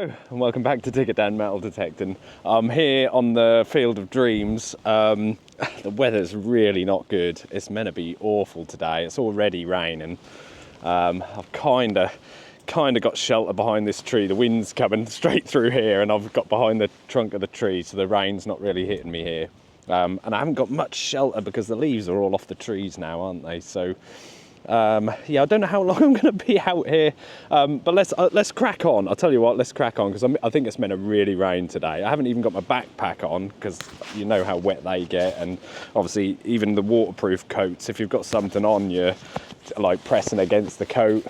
Hello and welcome back to Dig It Down Metal Detecting. I'm here on the Field of Dreams. The weather's really not good. It's meant to be awful today. It's already raining. I've kind of got shelter behind this tree. The wind's coming straight through here and I've got behind the trunk of the tree, so the rain's not really hitting me here. And I haven't got much shelter because the leaves are all off the trees now, aren't they? So yeah, I don't know how long I'm going to be out here, but let's crack on. I'll tell you what, let's crack on, because I think it's meant to really rain today. I haven't even got my backpack on because you know how wet they get, and obviously even the waterproof coats, if you've got something on you like pressing against the coat,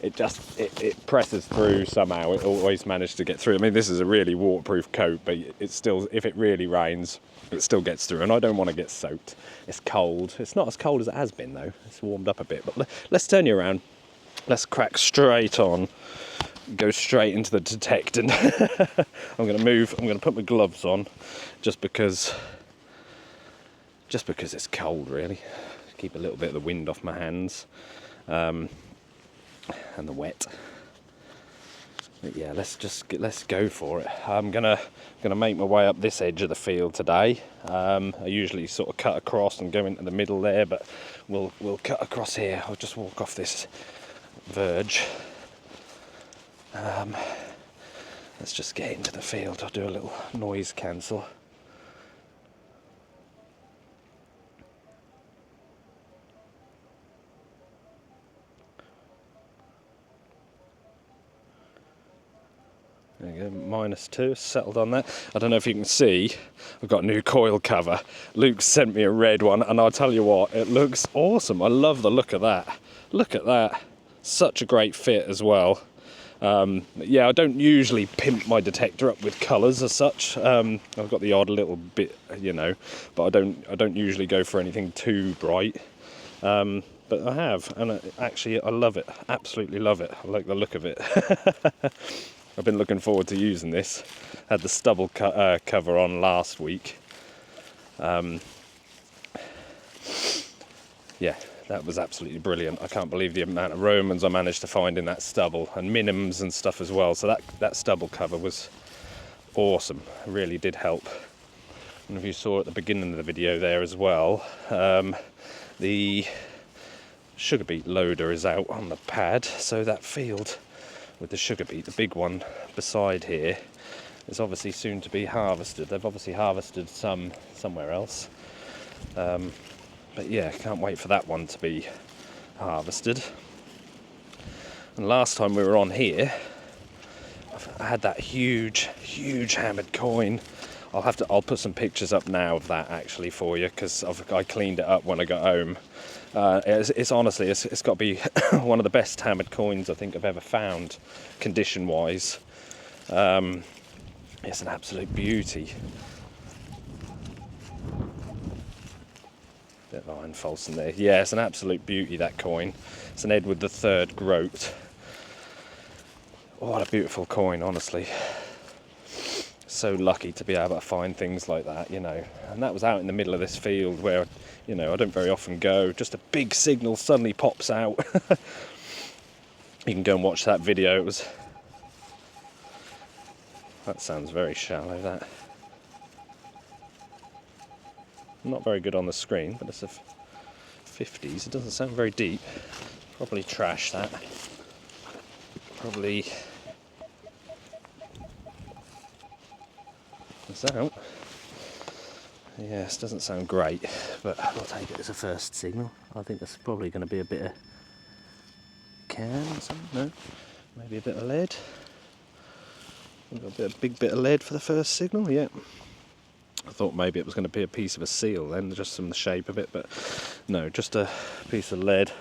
it presses through somehow. It always managed to get through. I mean, this is a really waterproof coat, but it's still, if it really rains, it still gets through, and I don't want to get soaked. It's cold. It's not as cold as it has been though. It's warmed up a bit, but let's turn you around. Let's crack straight on. Go straight into the detecting. I'm going to move. I'm going to put my gloves on, just because it's cold, really. Keep a little bit of the wind off my hands, and the wet. But yeah, let's go for it. I'm gonna make my way up this edge of the field today. I usually sort of cut across and go into the middle there, but we'll cut across here. I'll just walk off this verge. Let's just get into the field. I'll do a little noise cancel. There you go, -2, settled on that. I don't know if you can see, I've got a new coil cover. Luke sent me a red one, and I'll tell you what, it looks awesome. I love the look of that. Look at that. Such a great fit as well. Yeah, I don't usually pimp my detector up with colours as such. I've got the odd little bit, you know, but I don't usually go for anything too bright. But I have, and actually I love it. Absolutely love it. I like the look of it. I've been looking forward to using this. Had the stubble cover on last week. Yeah, that was absolutely brilliant. I can't believe the amount of Romans I managed to find in that stubble, and minims and stuff as well. So that stubble cover was awesome. It really did help. And if you saw at the beginning of the video there as well, the sugar beet loader is out on the pad, so that field with the sugar beet, the big one beside here, is obviously soon to be harvested. They've obviously harvested some somewhere else, but yeah, can't wait for that one to be harvested. And last time we were on here, I had that huge hammered coin. I'll put some pictures up now of that actually for you, because I cleaned it up when I got home. It's honestly, it's got to be one of the best hammered coins I think I've ever found, condition wise. It's an absolute beauty. Bit of iron false in there. Yeah, it's an absolute beauty, that coin. It's an Edward III groat. What a beautiful coin, honestly. So lucky to be able to find things like that, you know. And that was out in the middle of this field where, you know, I don't very often go. Just a big signal suddenly pops out. You can go and watch that video. That sounds very shallow, that. Not very good on the screen, but it's a 50s. It doesn't sound very deep. Probably trash, that. Probably. It's out. Yes, doesn't sound great, but I'll take it as a first signal. I think there's probably going to be a bit of can or something. No, maybe a bit of lead. We've got a big bit of lead for the first signal. Yeah. I thought maybe it was going to be a piece of a seal then, just from the shape of it, but no, just a piece of lead.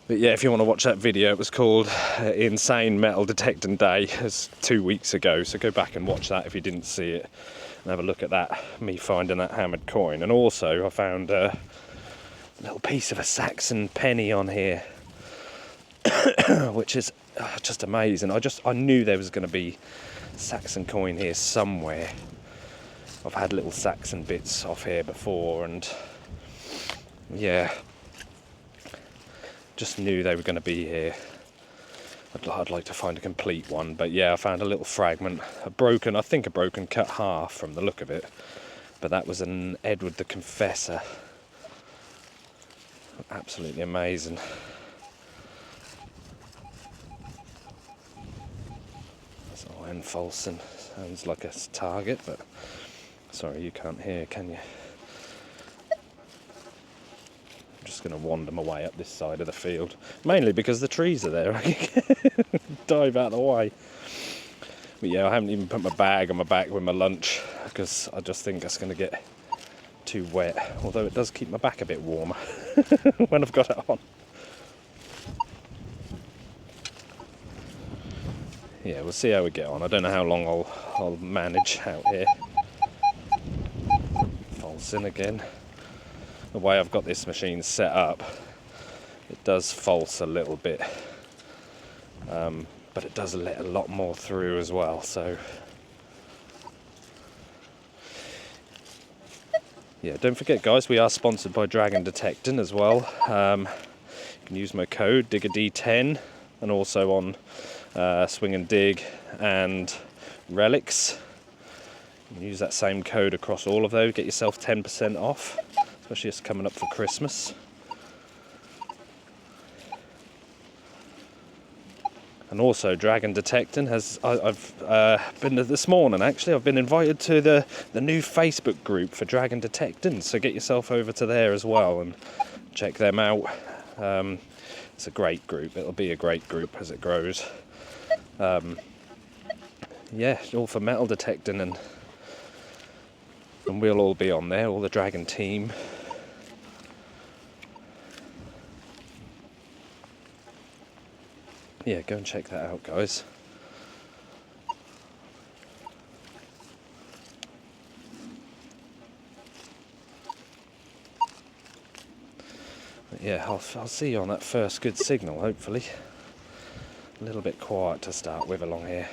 But yeah, if you want to watch that video, it was called Insane Metal Detecting Day. It's 2 weeks ago, so go back and watch that if you didn't see it, and have a look at that, me finding that hammered coin. And also I found a little piece of a Saxon penny on here, which is just amazing. I knew there was going to be Saxon coin here somewhere. I've had little Saxon bits off here before, and yeah, just knew they were going to be here. I'd like to find a complete one, but yeah, I found a little fragment, I think a broken cut half from the look of it, but that was an Edward the Confessor. Absolutely amazing. That's iron falsing. Sounds like a target, but sorry, you can't hear, can you? I'm just going to wander my way up this side of the field, mainly because the trees are there. I can dive out of the way. But yeah, I haven't even put my bag on my back with my lunch because I just think it's going to get too wet, although it does keep my back a bit warmer when I've got it on. Yeah, we'll see how we get on. I don't know how long I'll manage out here. False in again. The way I've got this machine set up, it does false a little bit, but it does let a lot more through as well, so yeah, don't forget guys, we are sponsored by Dragon Detecting as well. You can use my code DIGGERD10 and also on Swing and Dig and Relix. You can use that same code across all of those, get yourself 10% off, especially it's coming up for Christmas. And also Dragon Detecting has, I've been this morning actually, I've been invited to the new Facebook group for Dragon Detecting, so get yourself over to there as well and check them out. It's a great group, it'll be a great group as it grows. Yeah, all for metal detecting, and we'll all be on there, all the Dragon team. Yeah, go and check that out, guys. But yeah, I'll see you on that first good signal, hopefully. A little bit quiet to start with along here.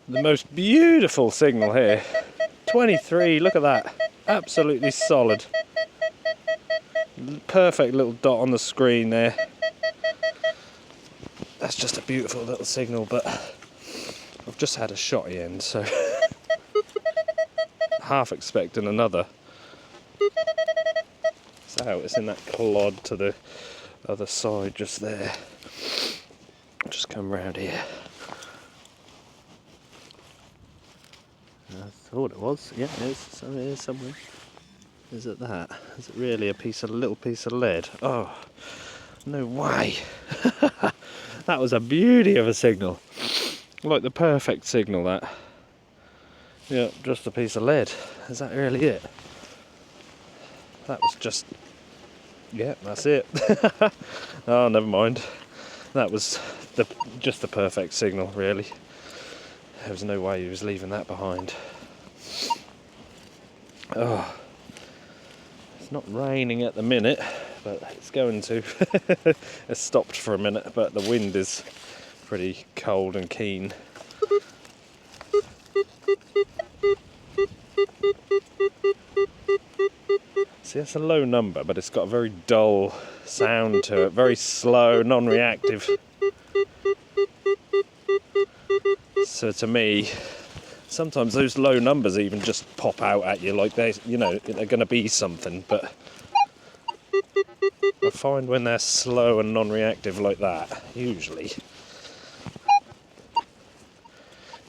The most beautiful signal here. 23, look at that. Absolutely solid. Perfect little dot on the screen there. That's just a beautiful little signal, but I've just had a shotty end, so half expecting another. So it's in that clod to the other side just there. Just come round here. I thought it was. Yeah, it is somewhere. Is it that? Is it really a little piece of lead? Oh, no way. That was a beauty of a signal. Like the perfect signal, that. Yeah, just a piece of lead. Is that really it? That was just... yeah, that's it. Oh, never mind. That was just the perfect signal, really. There was no way he was leaving that behind. Oh, it's not raining at the minute, but it's going to. It's stopped for a minute, but the wind is pretty cold and keen. See, that's a low number, but it's got a very dull sound to it, very slow, non-reactive. So to me, sometimes those low numbers even just pop out at you like they're going to be something, but I find when they're slow and non-reactive like that, usually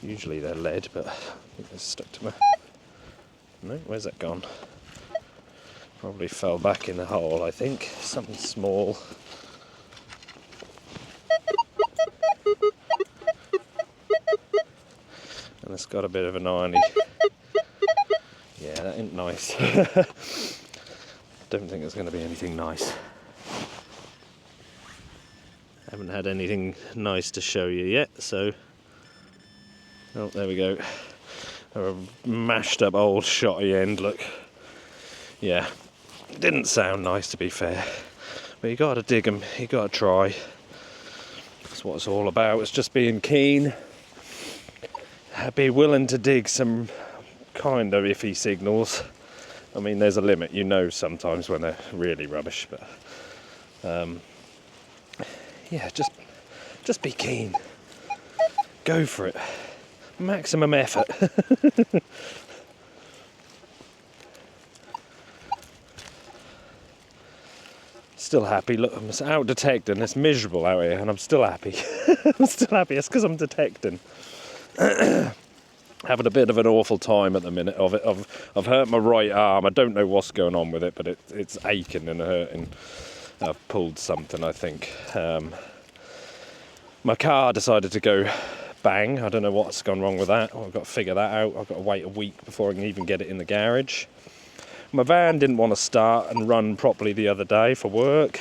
they're lead, but I think they're stuck to my... no, where's that gone? Probably fell back in the hole, I think. Something small. And it's got a bit of an irony. Yeah, that ain't nice. Don't think it's going to be anything nice. Haven't had anything nice to show you yet, so... oh, there we go. A mashed up old shotty end, look. Yeah, Didn't sound nice, to be fair, but you got to dig them, you got to try. That's what it's all about. It's just being keen, be willing to dig some kind of iffy signals. I mean, there's a limit, you know, sometimes when they're really rubbish, but yeah, just be keen, go for it, maximum effort. Still happy. Look, I'm out detecting. It's miserable out here, and I'm still happy. I'm still happy. It's because I'm detecting. Having a bit of an awful time at the minute of it. I've hurt my right arm. I don't know what's going on with it, but it's aching and hurting. I've pulled something, I think. My car decided to go bang. I don't know what's gone wrong with that. I've got to figure that out. I've got to wait a week before I can even get it in the garage. My van didn't want to start and run properly the other day for work,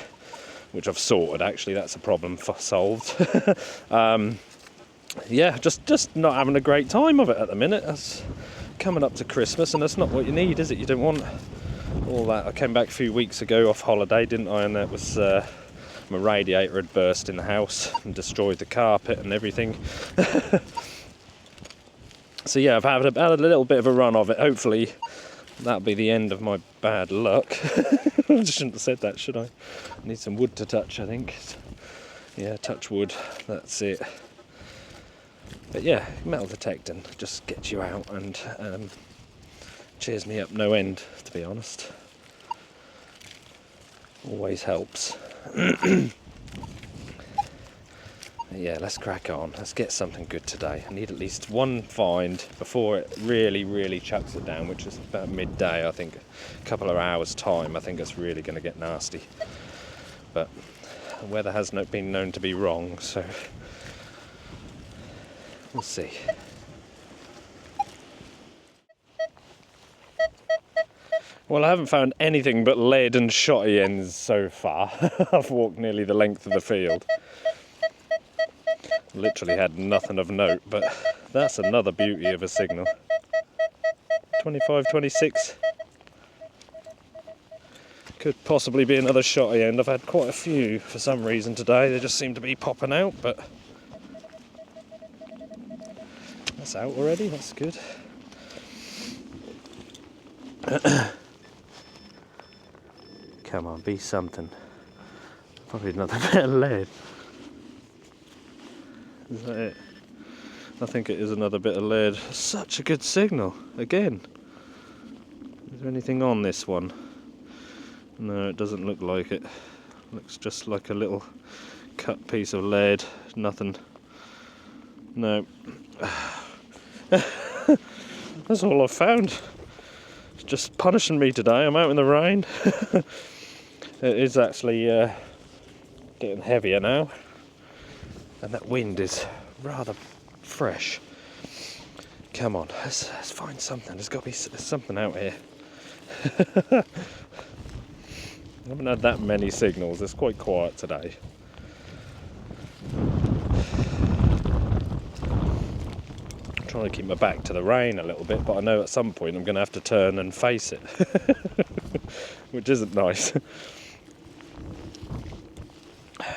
which I've sorted, actually. That's a problem solved. Yeah, just not having a great time of it at the minute. That's coming up to Christmas, and that's not what you need, is it? You don't want all that. I came back a few weeks ago off holiday, didn't I? And that was my radiator had burst in the house and destroyed the carpet and everything. So yeah, I've had a little bit of a run of it. Hopefully that'll be the end of my bad luck. I shouldn't have said that, should I? I need some wood to touch, I think. Yeah, touch wood, that's it. But yeah, metal detecting just gets you out and cheers me up no end, to be honest. Always helps. Yeah, let's crack on. Let's get something good today. I need at least one find before it really chucks it down, which is about midday, I think. A couple of hours time, I think it's really going to get nasty. But the weather has been known to be wrong, so we'll see. Well, I haven't found anything but lead and shotty ends so far. I've walked nearly the length of the field. Literally had nothing of note, but that's another beauty of a signal. 25, 26. Could possibly be another shotty end. I've had quite a few for some reason today. They just seem to be popping out, but that's out already. That's good. Come on, be something. Probably another bit of lead. Is that it? I think it is another bit of lead. Such a good signal. Again. Is there anything on this one? No, it doesn't look like it. Looks just like a little cut piece of lead. Nothing. No. That's all I've found. It's just punishing me today. I'm out in the rain. It is actually getting heavier now. And that wind is rather fresh. Come on, let's find something. There's got to be something out here. I haven't had that many signals. It's quite quiet today. I'm trying to keep my back to the rain a little bit, but I know at some point I'm going to have to turn and face it, which isn't nice.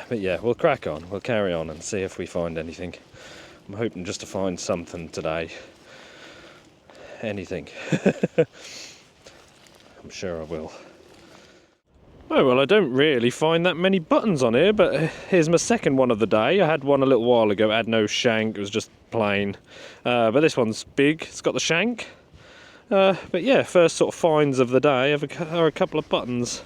But yeah, we'll crack on, we'll carry on and see if we find anything. I'm hoping just to find something today. Anything. I'm sure I will. Oh well, I don't really find that many buttons on here, but here's my second one of the day. I had one a little while ago, it had no shank, it was just plain. But this one's big, it's got the shank. But yeah, first sort of finds of the day are a couple of buttons.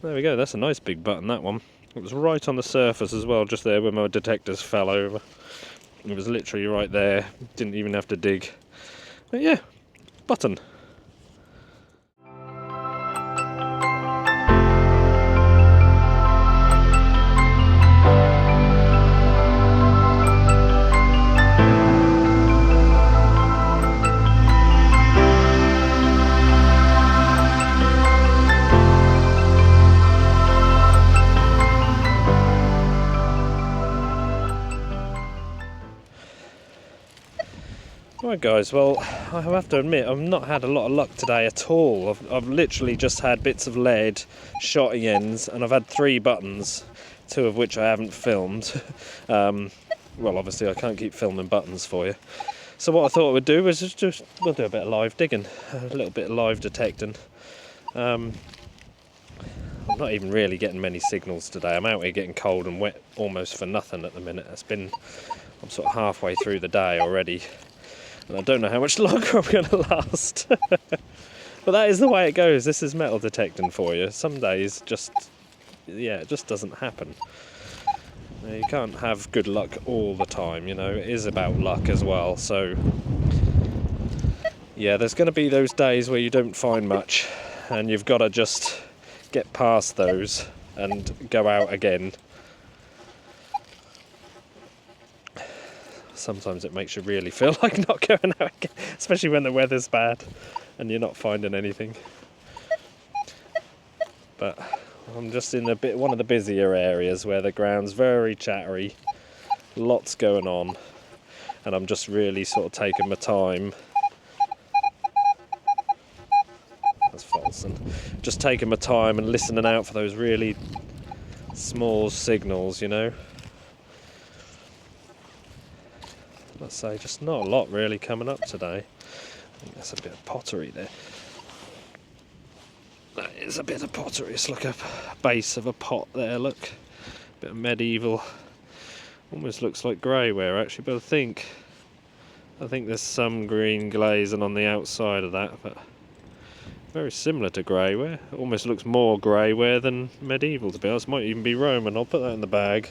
There we go, that's a nice big button, that one. It was right on the surface as well, just there where my detectors fell over. It was literally right there, didn't even have to dig. But yeah, button. Right guys, well I have to admit I've not had a lot of luck today at all. I've literally just had bits of lead, shotty ends, and I've had 3 buttons, 2 of which I haven't filmed. Well, obviously I can't keep filming buttons for you. So what I thought we'd do was we'll do a bit of live digging, a little bit of live detecting. I'm not even really getting many signals today. I'm out here getting cold and wet almost for nothing at the minute. I'm sort of halfway through the day already. And I don't know how much longer I'm going to last. But that is the way it goes. This is metal detecting for you. Some days it just doesn't happen. You can't have good luck all the time, you know. It is about luck as well. So yeah, there's going to be those days where you don't find much and you've got to just get past those and go out again. Sometimes it makes you really feel like not going out again, especially when the weather's bad and you're not finding anything. But I'm just in one of the busier areas where the ground's very chattery, lots going on, and I'm just really sort of taking my time. That's false. And just taking my time and listening out for those really small signals, you know. Let's say just not a lot really coming up today. I think that's a bit of pottery there. That is a bit of pottery. It's like a base of a pot there, look. Bit of medieval. Almost looks like greyware actually, but I think there's some green glazing on the outside of that, but very similar to greyware. It almost looks more greyware than medieval, to be honest. Might even be Roman. I'll put that in the bag.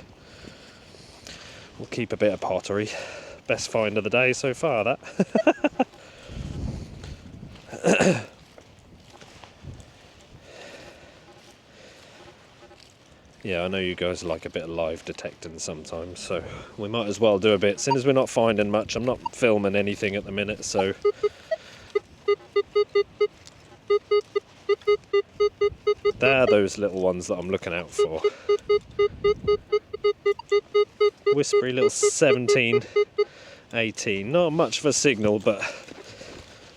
We'll keep a bit of pottery. Best find of the day so far, that. Yeah, I know you guys like a bit of live detecting sometimes, so we might as well do a bit. Since we're not finding much, I'm not filming anything at the minute, so they're those little ones that I'm looking out for. Whispery little 17, 18. Not much of a signal, but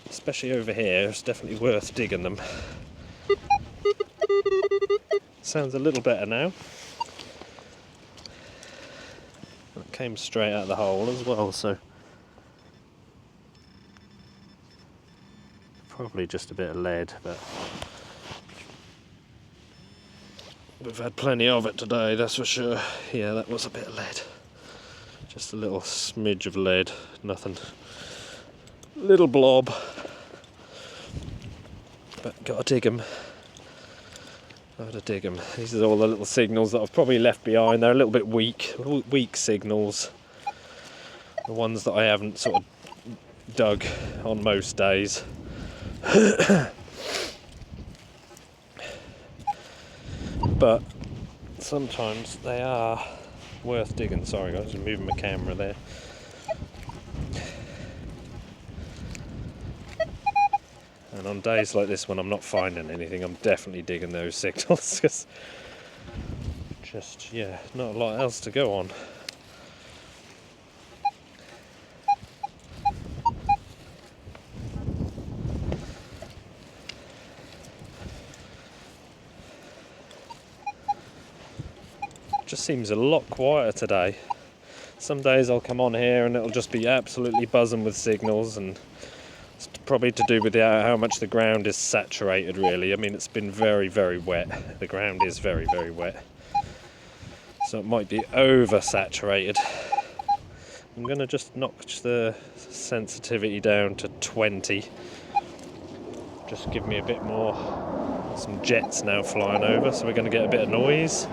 especially over here, it's definitely worth digging them. Sounds a little better now. It came straight out of the hole as well, so probably just a bit of lead, but we've had plenty of it today, that's for sure. Yeah, that was a bit of lead. Just a little smidge of lead, nothing. Little blob. But gotta dig them. Gotta dig them. These are all the little signals that I've probably left behind. They're a little bit weak signals. The ones that I haven't sort of dug on most days. But sometimes they are worth digging. Sorry guys, I'm moving my camera there. And on days like this when I'm not finding anything, I'm definitely digging those signals, because just, yeah, not a lot else to go on. Just seems a lot quieter today. Some days I'll come on here and it'll just be absolutely buzzing with signals, and it's probably to do with how much the ground is saturated really. I mean, it's been very, very wet. The ground is very, very wet. So it might be oversaturated. I'm going to just knock the sensitivity down to 20. Just give me a bit more. Some jets now flying over, so we're going to get a bit of noise.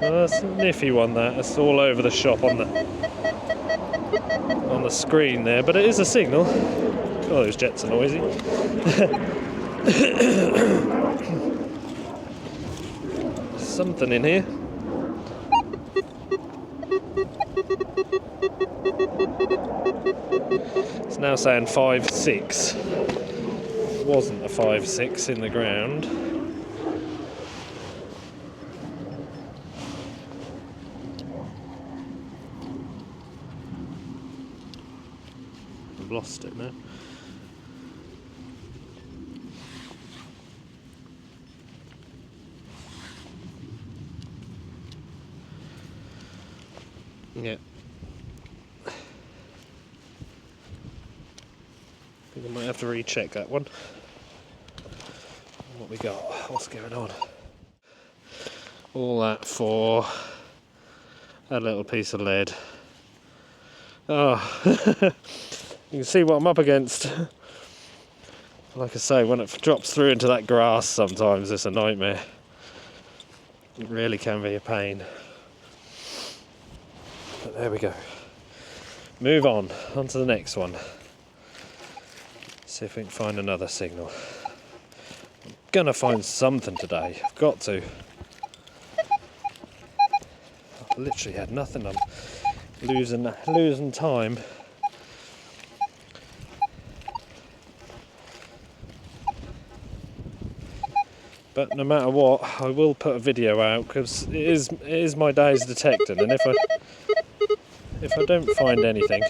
Oh, that's a niffy one, that. It's all over the shop on the screen there, but it is a signal. Oh, those jets are noisy. Something in here. It's now now saying 5.6. It wasn't a 5.6 in the ground. I've lost it now. Yeah. I think I might have to recheck that one. What we got? What's going on? All that for a little piece of lead. Oh, you can see what I'm up against. Like I say, when it drops through into that grass sometimes it's a nightmare. It really can be a pain. But there we go. Move on to the next one. See if we can find another signal. I'm gonna find something today. I've got to. I've literally had nothing. I'm losing time. But no matter what, I will put a video out because it is my day's detecting, and if I don't find anything,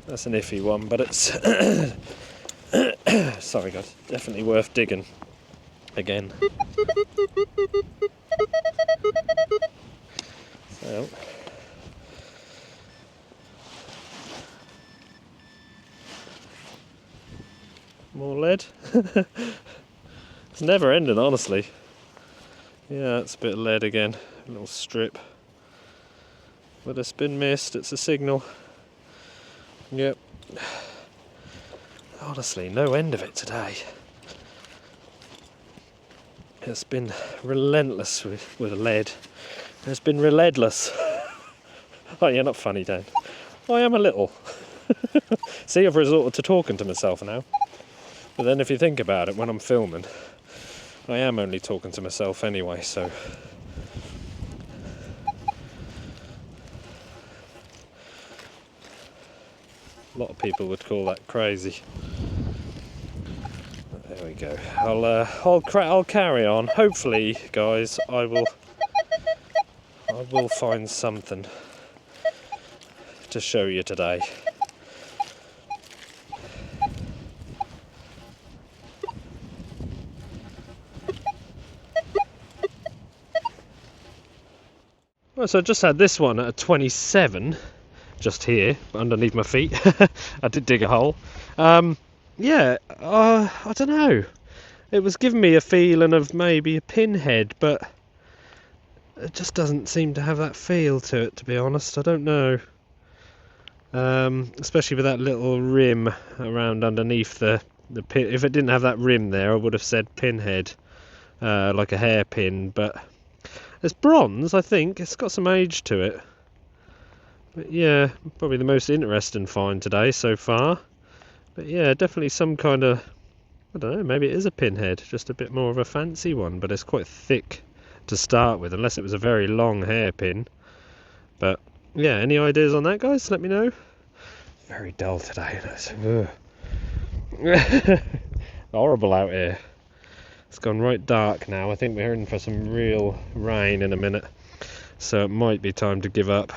that's an iffy one, but it's sorry guys, definitely worth digging again. So more lead. It's never ending, honestly. Yeah, it's a bit of lead again, a little strip. But it's been missed, it's a signal. Yep. Honestly, no end of it today. It's been relentless with lead. It's been relentless. Oh, you're not funny, Dan. I am a little. See, I've resorted to talking to myself now. But then if you think about it, when I'm filming, I am only talking to myself anyway, so... A lot of people would call that crazy. But there we go. I'll carry on. Hopefully, guys, I will find something to show you today. Well, so I just had this one at a 27. Just here, underneath my feet. I did dig a hole. Yeah, I don't know. It was giving me a feeling of maybe a pinhead, but it just doesn't seem to have that feel to it, to be honest. I don't know. Especially with that little rim around underneath the pin. If it didn't have that rim there, I would have said pinhead, like a hairpin. But it's bronze, I think. It's got some age to it. But yeah, probably the most interesting find today so far. But yeah, definitely some kind of, I don't know, maybe it is a pinhead, just a bit more of a fancy one, but it's quite thick to start with, unless it was a very long hairpin. But yeah, any ideas on that, guys? Let me know. Very dull today. Horrible out here. It's gone right dark now. I think we're in for some real rain in a minute, so it might be time to give up.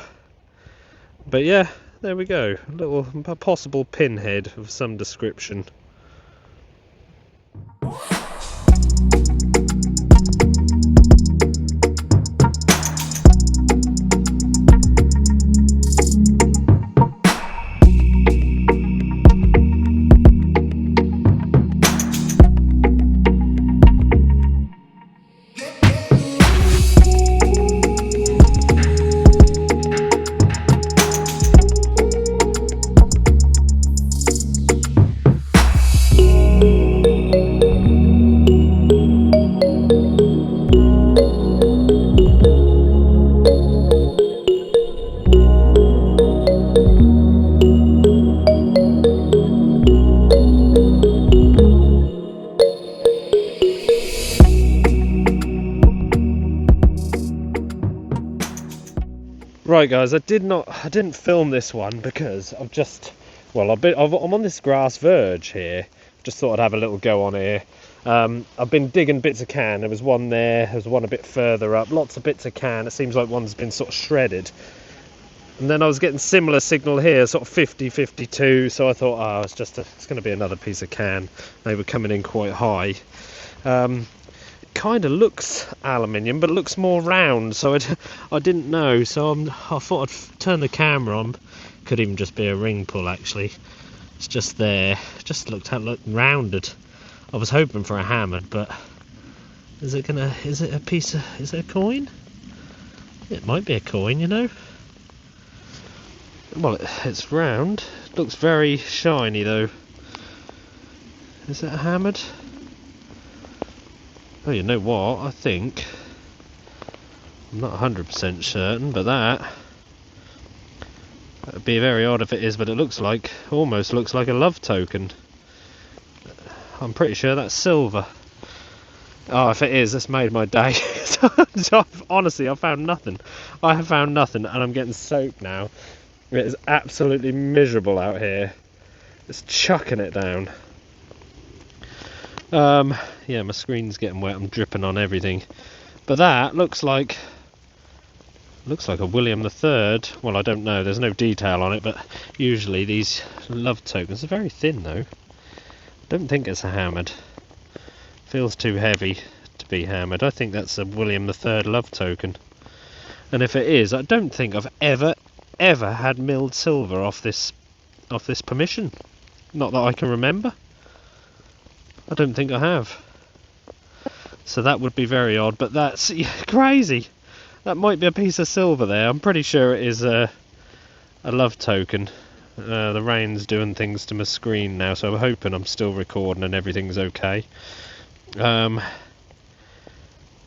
But yeah, there we go. A possible pinhead of some description. Right guys, I didn't film this one because I'm on this grass verge here. Just thought I'd have a little go on here. I've been digging bits of can. There was one there, there's one a bit further up, lots of bits of can. It seems like one's been sort of shredded. And then I was getting similar signal here, sort of 50, 52, so I thought, oh, it's going to be another piece of can. They were coming in quite high. Kind of looks aluminium, but looks more round, so I didn't know, so I thought I'd turn the camera on. Could even just be a ring pull, actually. It's just there, just looked rounded. I was hoping for a hammered, but is it a coin? It might be a coin, you know. Well, it's round, looks very shiny though. Is it a hammered? Oh, you know what, I think, I'm not 100% certain, but that'd be very odd if it is, but it almost looks like a love token. I'm pretty sure that's silver. Oh, if it is, that's made my day. Honestly, I've found nothing. I have found nothing, and I'm getting soaked now. It is absolutely miserable out here. It's chucking it down. Yeah, my screen's getting wet. I'm dripping on everything. But that looks like a William III. Well, I don't know. There's no detail on it, but usually these love tokens are very thin, though. Don't think it's a hammered. Feels too heavy to be hammered. I think that's a William III love token. And if it is, I don't think I've ever had milled silver off this permission. Not that I can remember. I don't think I have. So that would be very odd, but that's crazy. That might be a piece of silver there. I'm pretty sure it is a love token. The rain's doing things to my screen now, so I'm hoping I'm still recording and everything's okay. But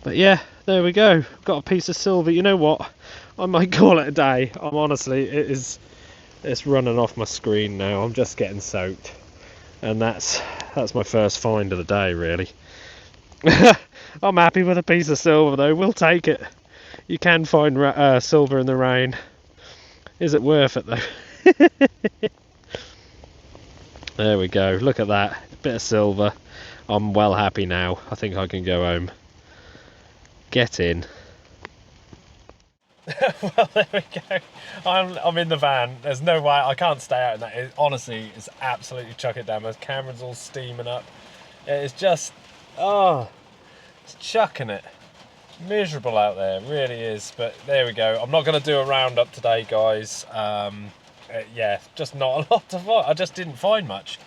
yeah, there we go. Got a piece of silver. You know what? I might call it a day. It's running off my screen now. I'm just getting soaked. And that's my first find of the day, really. I'm happy with a piece of silver though. We'll take it. You can find silver in the rain. Is it worth it though? There we go. Look at that. Bit of silver. I'm well happy now. I think I can go home. Get in. Well, there we go. I'm in the van. There's no way I can't stay out in that. Honestly, it's absolutely chuck it down. My camera's all steaming up. It's just, it's chucking it. Miserable out there, it really is. But there we go. I'm not going to do a roundup today, guys. Yeah, just not a lot to find. I just didn't find much.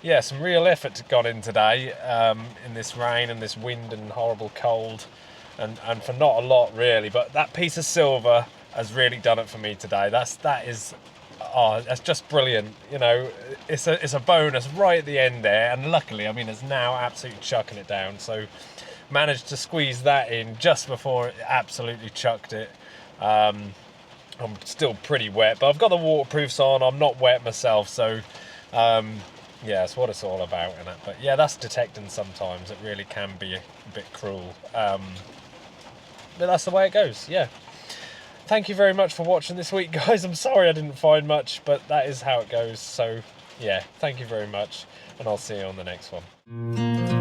Yeah, some real effort gone in today in this rain and this wind and horrible cold. And for not a lot really, but that piece of silver has really done it for me today. That's just brilliant. You know, it's a bonus right at the end there, and luckily, I mean, it's now absolutely chucking it down. So managed to squeeze that in just before it absolutely chucked it. I'm still pretty wet, but I've got the waterproofs on. I'm not wet myself, so yeah, that's what it's all about, isn't it? But yeah, that's detecting sometimes. It really can be a bit cruel. But that's the way it goes, yeah. Thank you very much for watching this week, guys. I'm sorry I didn't find much, but that is how it goes. So, yeah, thank you very much, and I'll see you on the next one.